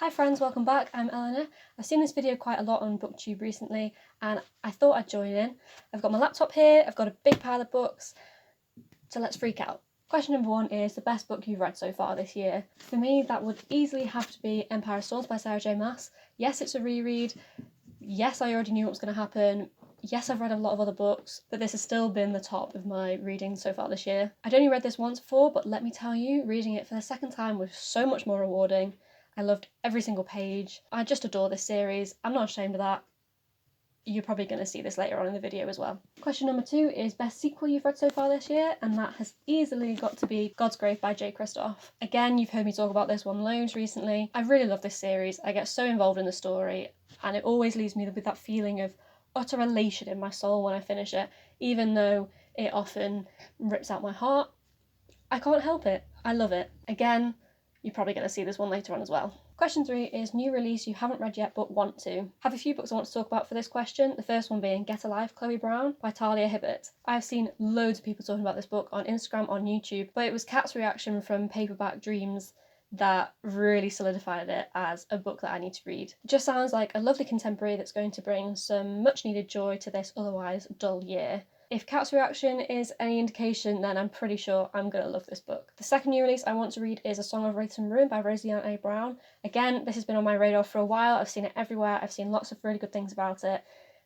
Hi friends, welcome back. I'm Eleanor. I've seen this video quite a lot on BookTube recently and I thought I'd join in. I've got my laptop here, I've got a big pile of books, so let's freak out. Question number 1 is the best book you've read so far this year. For me, that would easily have to be Empire of Storms by Sarah J Maas. Yes, it's a reread. Yes, I already knew what was going to happen. Yes, I've read a lot of other books, but this has still been the top of my reading so far this year. I'd only read this once before, but let me tell you, reading it for the second time was so much more rewarding. I loved every single page. I just adore this series. I'm not ashamed of that. You're probably going to see this later on in the video as well. Question number 2 is best sequel you've read so far this year, and that has easily got to be God's Grave by Jay Kristoff. Again, you've heard me talk about this one loads recently. I really love this series. I get so involved in the story, and it always leaves me with that feeling of utter elation in my soul when I finish it, even though it often rips out my heart. I can't help it. I love it. Again, you're probably going to see this one later on as well. Question 3 is new release you haven't read yet but want to. I have a few books I want to talk about for this question. The first one being Get a Life, Chloe Brown by Talia Hibbert. I've seen loads of people talking about this book on Instagram, on YouTube, but it was Kat's reaction from Paperback Dreams that really solidified it as a book that I need to read. It just sounds like a lovely contemporary that's going to bring some much needed joy to this otherwise dull year. If Kat's reaction is any indication, then I'm pretty sure I'm going to love this book. The second new release I want to read is A Song of Wraiths and Ruin by Rosie-Anne A. Brown. Again, this has been on my radar for a while. I've seen it everywhere. I've seen lots of really good things about it.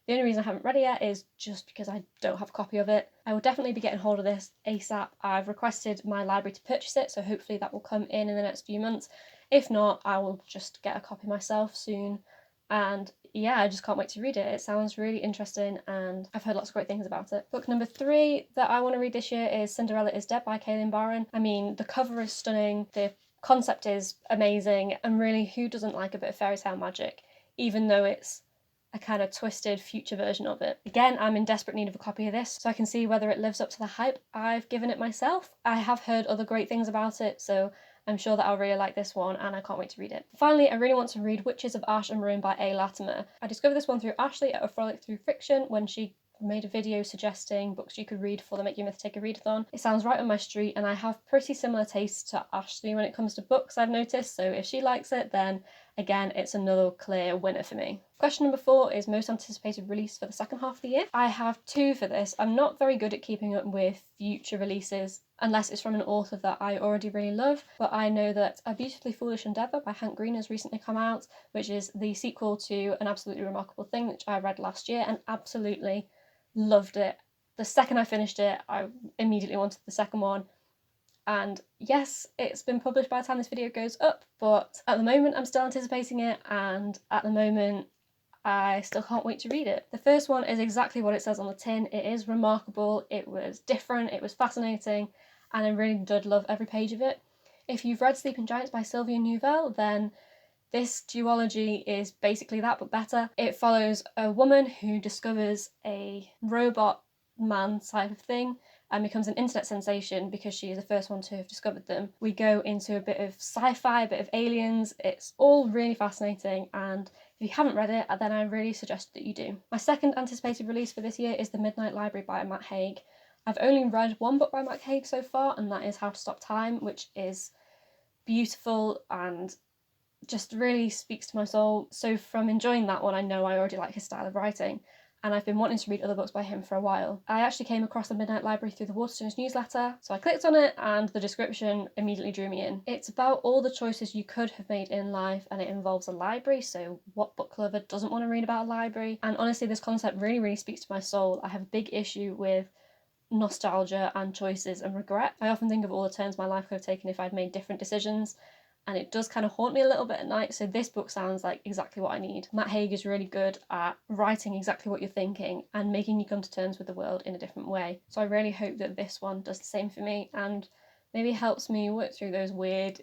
The only reason I haven't read it yet is just because I don't have a copy of it. I will definitely be getting hold of this ASAP. I've requested my library to purchase it, so hopefully that will come in the next few months. If not, I will just get a copy myself soon. And yeah, I just can't wait to read it. It sounds really interesting and I've heard lots of great things about it. Book number 3 that I want to read this year is Cinderella is Dead by Kailyn Barron. I mean, the cover is stunning, the concept is amazing, and really, who doesn't like a bit of fairy tale magic, even though it's a kind of twisted future version of it. Again, I'm in desperate need of a copy of this so I can see whether it lives up to the hype I've given it myself. I have heard other great things about it, so I'm sure that I'll really like this one and I can't wait to read it. Finally, I really want to read Witches of Ash and Ruin by A. Latimer. I discovered this one through Ashley at A Frolic Through Fiction when she made a video suggesting books you could read for the Make Your Myth Take a Readathon. It sounds right on my street and I have pretty similar tastes to Ashley when it comes to books, I've noticed, so if she likes it, then again, it's another clear winner for me. Question number 4 is most anticipated release for the second half of the year. I have 2 for this. I'm not very good at keeping up with future releases unless it's from an author that I already really love, but I know that A Beautifully Foolish Endeavour by Hank Green has recently come out, which is the sequel to An Absolutely Remarkable Thing, which I read last year and absolutely loved it. The second I finished it, I immediately wanted the second one. And yes, it's been published by the time this video goes up, but at the moment I'm still anticipating it, and at the moment I still can't wait to read it. The first one is exactly what it says on the tin. It is remarkable, it was different, it was fascinating, and I really did love every page of it. If you've read Sleeping Giants by Sylvia Neuville, then this duology is basically that, but better. It follows a woman who discovers a robot man type of thing and becomes an internet sensation because she is the first one to have discovered them. We go into a bit of sci-fi, a bit of aliens. It's all really fascinating, and if you haven't read it, then I really suggest that you do. My second anticipated release for this year is The Midnight Library by Matt Haig. I've only read one book by Matt Haig so far, and that is How to Stop Time, which is beautiful and just really speaks to my soul. So from enjoying that one, I know I already like his style of writing, and I've been wanting to read other books by him for a while. I actually came across the Midnight Library through the Waterstones newsletter, so I clicked on it and the description immediately drew me in. It's about all the choices you could have made in life, and it involves a library, so what book lover doesn't want to read about a library? And honestly, this concept really speaks to my soul. I have a big issue with nostalgia and choices and regret. I often think of all the turns my life could have taken if I'd made different decisions, and it does kind of haunt me a little bit at night, so this book sounds like exactly what I need. Matt Haig is really good at writing exactly what you're thinking and making you come to terms with the world in a different way. So I really hope that this one does the same for me and maybe helps me work through those weird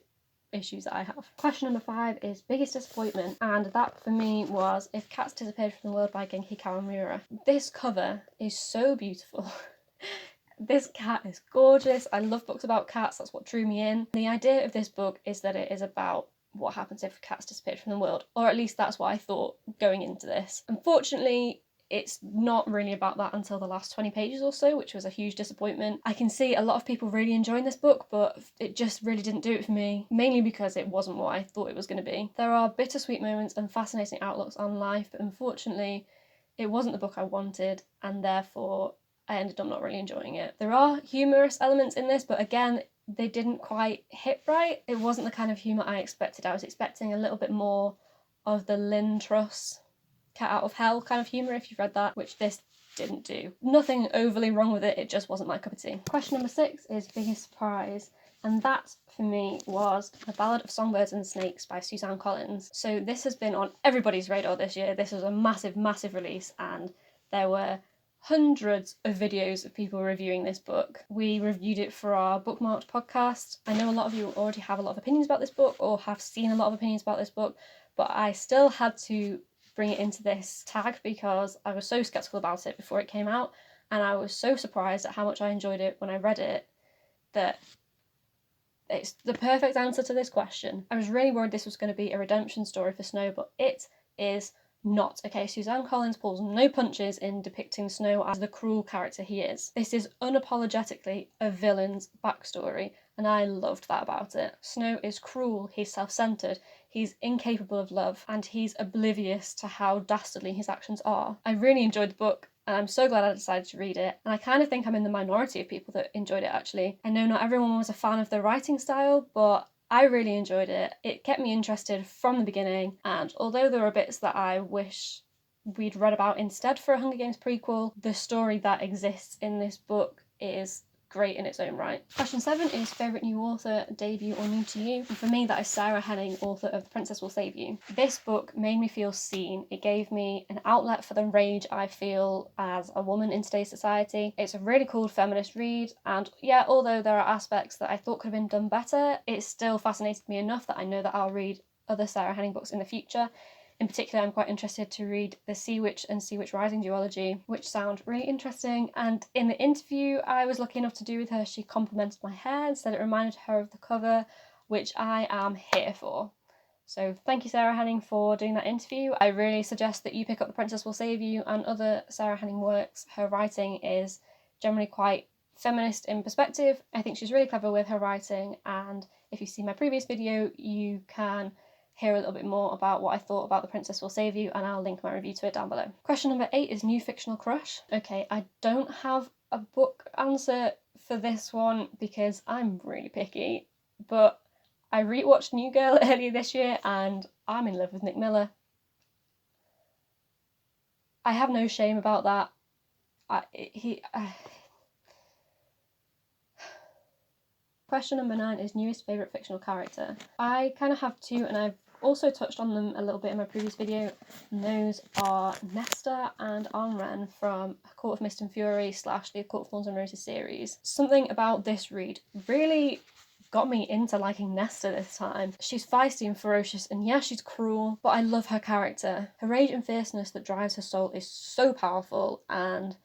issues that I have. Question number 5 is biggest disappointment, and that for me was If Cats Disappeared from the World by Genki Kawamura. This cover is so beautiful. This cat is gorgeous. I love books about cats, that's what drew me in. The idea of this book is that it is about what happens if cats disappeared from the world, or at least that's what I thought going into this. Unfortunately, it's not really about that until the last 20 pages or so, which was a huge disappointment. I can see a lot of people really enjoying this book, but it just really didn't do it for me, mainly because it wasn't what I thought it was going to be. There are bittersweet moments and fascinating outlooks on life, but unfortunately it wasn't the book I wanted, and therefore I ended up not really enjoying it. There are humorous elements in this, but again, they didn't quite hit right. It wasn't the kind of humour I expected. I was expecting a little bit more of the Lynn Truss Cat Out of Hell kind of humour, if you've read that, which this didn't do. Nothing overly wrong with it, it just wasn't my cup of tea. Question number 6 is biggest surprise, and that for me was The Ballad of Songbirds and Snakes by Suzanne Collins. So this has been on everybody's radar this year. This was a massive, massive release, and there were hundreds of videos of people reviewing this book. We reviewed it for our Bookmarked podcast. I know a lot of you already have a lot of opinions about this book or have seen a lot of opinions about this book, but I still had to bring it into this tag because I was so skeptical about it before it came out, and I was so surprised at how much I enjoyed it when I read it that it's the perfect answer to this question. I was really worried this was going to be a redemption story for Snow, but it is not. Okay, Suzanne Collins pulls no punches in depicting Snow as the cruel character he is. This is unapologetically a villain's backstory, and I loved that about it. Snow is cruel, he's self-centered, he's incapable of love, and he's oblivious to how dastardly his actions are. I really enjoyed the book, and I'm so glad I decided to read it, and I kind of think I'm in the minority of people that enjoyed it actually. I know not everyone was a fan of the writing style, but I really enjoyed it. It kept me interested from the beginning, and although there are bits that I wish we'd read about instead for a Hunger Games prequel, the story that exists in this book is great in its own right. Question 7 is favourite new author, debut or new to you? And for me that is Sarah Henning, author of The Princess Will Save You. This book made me feel seen. It gave me an outlet for the rage I feel as a woman in today's society. It's a really cool feminist read, and yeah, although there are aspects that I thought could have been done better, it still fascinated me enough that I know that I'll read other Sarah Henning books in the future. In particular, I'm quite interested to read the Sea Witch and Sea Witch Rising duology, which sound really interesting. And in the interview I was lucky enough to do with her, she complimented my hair and said it reminded her of the cover, which I am here for. So thank you, Sarah Henning, for doing that interview. I really suggest that you pick up The Princess Will Save You and other Sarah Henning works. Her writing is generally quite feminist in perspective. I think she's really clever with her writing, and if you see my previous video, you can hear a little bit more about what I thought about The Princess Will Save You, and I'll link my review to it down below. Question number 8 is new fictional crush. Okay, I don't have a book answer for this one because I'm really picky, but I rewatched New Girl earlier this year and I'm in love with Nick Miller. I have no shame about that. Question number 9 is newest favourite fictional character. I kind of have two, and I've also touched on them a little bit in my previous video, and those are Nesta and Amren from A Court of Mist and Fury / the A Court of Thorns and Roses series. Something about this read really got me into liking Nesta this time. She's feisty and ferocious, and yeah, she's cruel, but I love her character. Her rage and fierceness that drives her soul is so powerful, and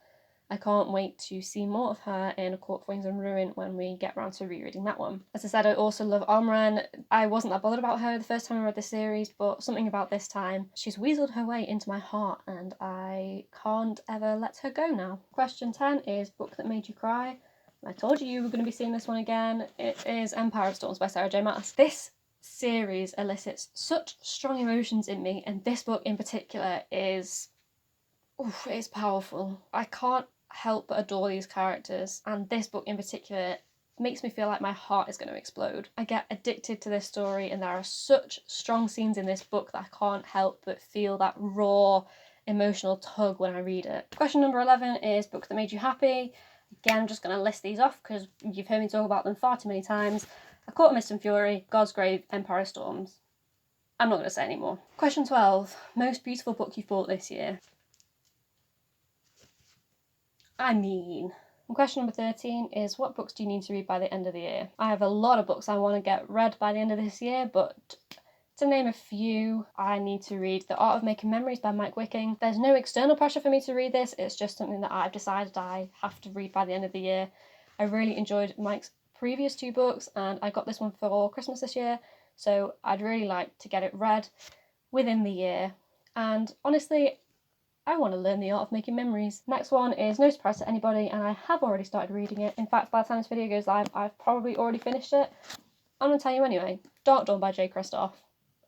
I can't wait to see more of her in A Court of Wings and Ruin when we get around to rereading that one. As I said, I also love Amren. I wasn't that bothered about her the first time I read the series, but something about this time, she's weaseled her way into my heart and I can't ever let her go now. Question 10 is book that made you cry. I told you were going to be seeing this one again. It is Empire of Storms by Sarah J Maas. This series elicits such strong emotions in me, and this book in particular is... oof, it's powerful. I can't help but adore these characters, and this book in particular makes me feel like my heart is going to explode. I get addicted to this story, and there are such strong scenes in this book that I can't help but feel that raw emotional tug when I read it. Question number 11 is book that made you happy. Again, I'm just going to list these off because you've heard me talk about them far too many times. A Court of Mist and Fury, God's Grave, Empire of Storms. I'm not going to say any more. Question 12, most beautiful book you've bought this year. Question number 13 is what books do you need to read by the end of the year? I have a lot of books I want to get read by the end of this year, but to name a few, I need to read The Art of Making Memories by Mike Wicking. There's no external pressure for me to read this, it's just something that I've decided I have to read by the end of the year. I really enjoyed Mike's previous 2 books, and I got this one for Christmas this year, so I'd really like to get it read within the year. And honestly, I want to learn the art of making memories. Next one is no surprise to anybody, and I have already started reading it. In fact, by the time this video goes live, I've probably already finished it. I'm going to tell you anyway. Dark Dawn by Jay Kristoff.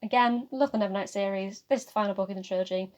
Again, love the Nevernight series. This is the final book in the trilogy.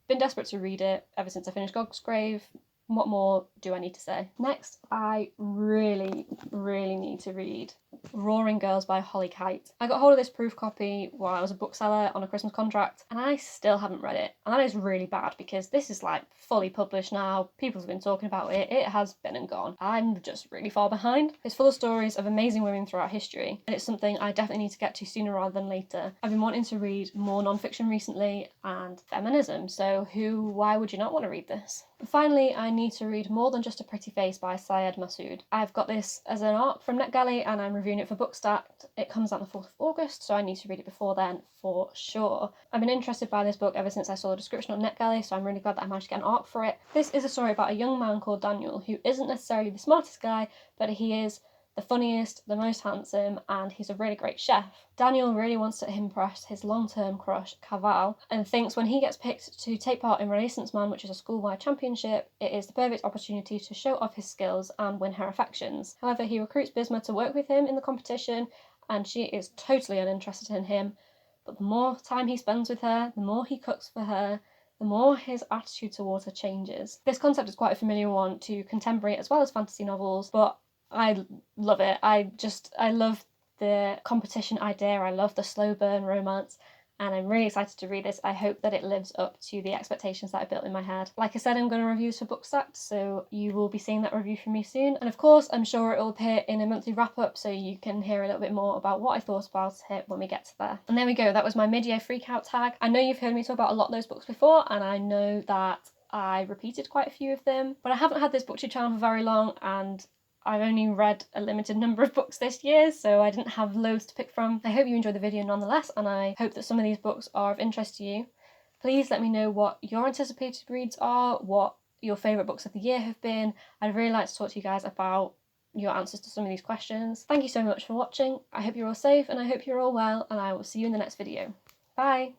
Been desperate to read it ever since I finished Gog's Grave. What more do I need to say? Next, I really need to read Roaring Girls by Holly Kite. I got hold of this proof copy while I was a bookseller on a Christmas contract, and I still haven't read it. And that is really bad because this is like fully published now. People have been talking about it. It has been and gone. I'm just really far behind. It's full of stories of amazing women throughout history, and it's something I definitely need to get to sooner rather than later. I've been wanting to read more non-fiction recently and feminism, so why would you not want to read this? And finally, I need to read More Than Just a Pretty Face by Syed Masood. I've got this as an ARC from NetGalley and I'm reviewing it for Bookstacked. It comes out on the 4th of August, so I need to read it before then for sure. I've been interested by this book ever since I saw the description on NetGalley, so I'm really glad that I managed to get an ARC for it. This is a story about a young man called Daniel who isn't necessarily the smartest guy, but he is the funniest, the most handsome, and he's a really great chef. Daniel really wants to impress his long-term crush, Kaval, and thinks when he gets picked to take part in Renaissance Man, which is a school-wide championship, it is the perfect opportunity to show off his skills and win her affections. However, he recruits Bisma to work with him in the competition, and she is totally uninterested in him. But the more time he spends with her, the more he cooks for her, the more his attitude towards her changes. This concept is quite a familiar one to contemporary as well as fantasy novels, but I love it. I love the competition idea. I love the slow burn romance, and I'm really excited to read this. I hope that it lives up to the expectations that I built in my head. Like I said, I'm going to review this for Bookstacked, so you will be seeing that review from me soon. And of course, I'm sure it will appear in a monthly wrap-up, so you can hear a little bit more about what I thought about it when we get to there. And there we go. That was my mid-year freakout tag. I know you've heard me talk about a lot of those books before, and I know that I repeated quite a few of them, but I haven't had this BookTube channel for very long, and I've only read a limited number of books this year, so I didn't have loads to pick from. I hope you enjoyed the video nonetheless, and I hope that some of these books are of interest to you. Please let me know what your anticipated reads are, what your favourite books of the year have been. I'd really like to talk to you guys about your answers to some of these questions. Thank you so much for watching. I hope you're all safe, and I hope you're all well, and I will see you in the next video. Bye!